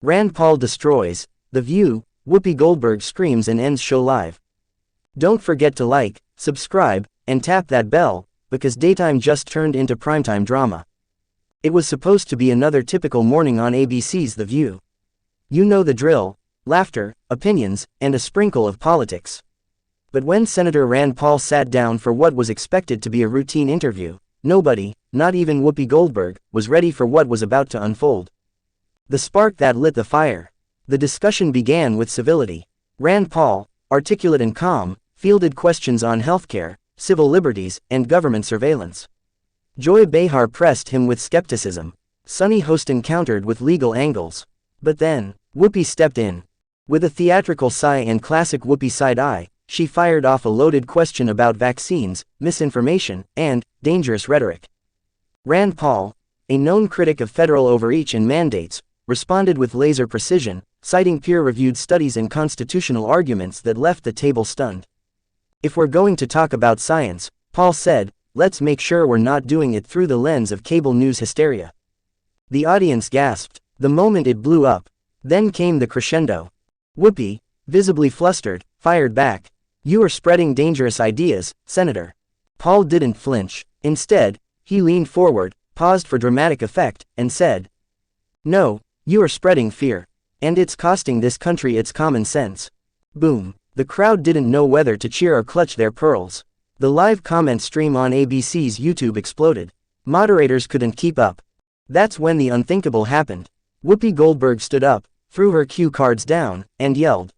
Rand Paul destroys. The View, Whoopi Goldberg screams and ends show live. Don't forget to like, subscribe, and tap that bell, because daytime just turned into primetime drama. It was supposed to be another typical morning on ABC's The View. You know the drill: laughter, opinions, and a sprinkle of politics. But when Senator Rand Paul sat down for what was expected to be a routine interview, nobody, not even Whoopi Goldberg, was ready for what was about to unfold. The spark that lit the fire. The discussion began with civility. Rand Paul, articulate and calm, fielded questions on healthcare, civil liberties, and government surveillance. Joy Behar pressed him with skepticism. Sunny Hostin countered with legal angles. But then, Whoopi stepped in. With a theatrical sigh and classic Whoopi side eye, she fired off a loaded question about vaccines, misinformation, and dangerous rhetoric. Rand Paul, a known critic of federal overreach and mandates, responded with laser precision, citing peer-reviewed studies and constitutional arguments that left the table stunned. If we're going to talk about science, Paul said, let's make sure we're not doing it through the lens of cable news hysteria. The audience gasped. The moment it blew up. Then came the crescendo. Whoopi, visibly flustered, fired back. You are spreading dangerous ideas, Senator. Paul didn't flinch. Instead, he leaned forward, paused for dramatic effect, and said, no, you are spreading fear. And it's costing this country its common sense. Boom. The crowd didn't know whether to cheer or clutch their pearls. The live comment stream on ABC's YouTube exploded. Moderators couldn't keep up. That's when the unthinkable happened. Whoopi Goldberg stood up, threw her cue cards down, and yelled,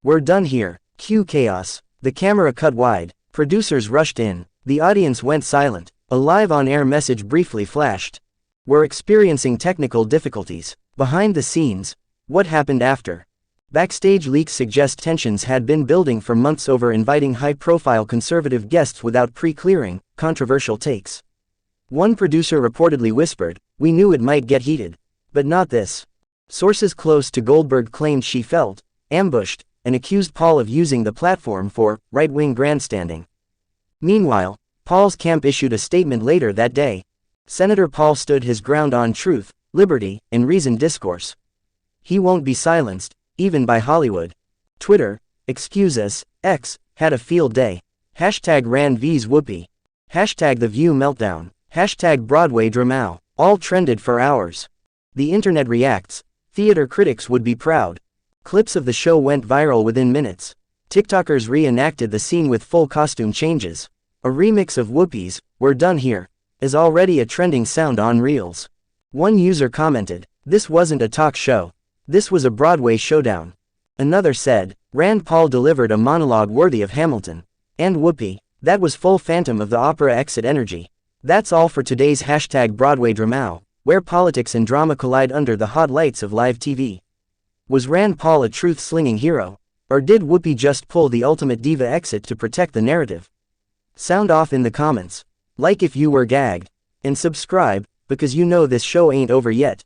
we're done here. Cue chaos. The camera cut wide. Producers rushed in. The audience went silent. A live on-air message briefly flashed. We're experiencing technical difficulties. Behind the scenes. What happened after? Backstage leaks suggest tensions had been building for months over inviting high-profile conservative guests without pre-clearing controversial takes. One producer reportedly whispered, we knew it might get heated. But not this. Sources close to Goldberg claimed she felt ambushed, and accused Paul of using the platform for right-wing grandstanding. Meanwhile, Paul's camp issued a statement later that day. Senator Paul stood his ground on truth, liberty, and reasoned discourse. He won't be silenced, even by Hollywood. Twitter, excuse us, X, had a field day. Hashtag Rand vs Whoopi. Hashtag The View Meltdown. Hashtag Broadway Drama. All trended for hours. The internet reacts. Theater critics would be proud. Clips of the show went viral within minutes. TikTokers reenacted the scene with full costume changes. A remix of Whoopi's "We're Done Here" is already a trending sound on Reels. One user commented, this wasn't a talk show. This was a Broadway showdown. Another said, Rand Paul delivered a monologue worthy of Hamilton. And Whoopi, that was full Phantom of the Opera exit energy. That's all for today's hashtag Broadway Drama, where politics and drama collide under the hot lights of live TV. Was Rand Paul a truth-slinging hero? Or did Whoopi just pull the ultimate diva exit to protect the narrative? Sound off in the comments. Like if you were gagged. And subscribe, because you know this show ain't over yet.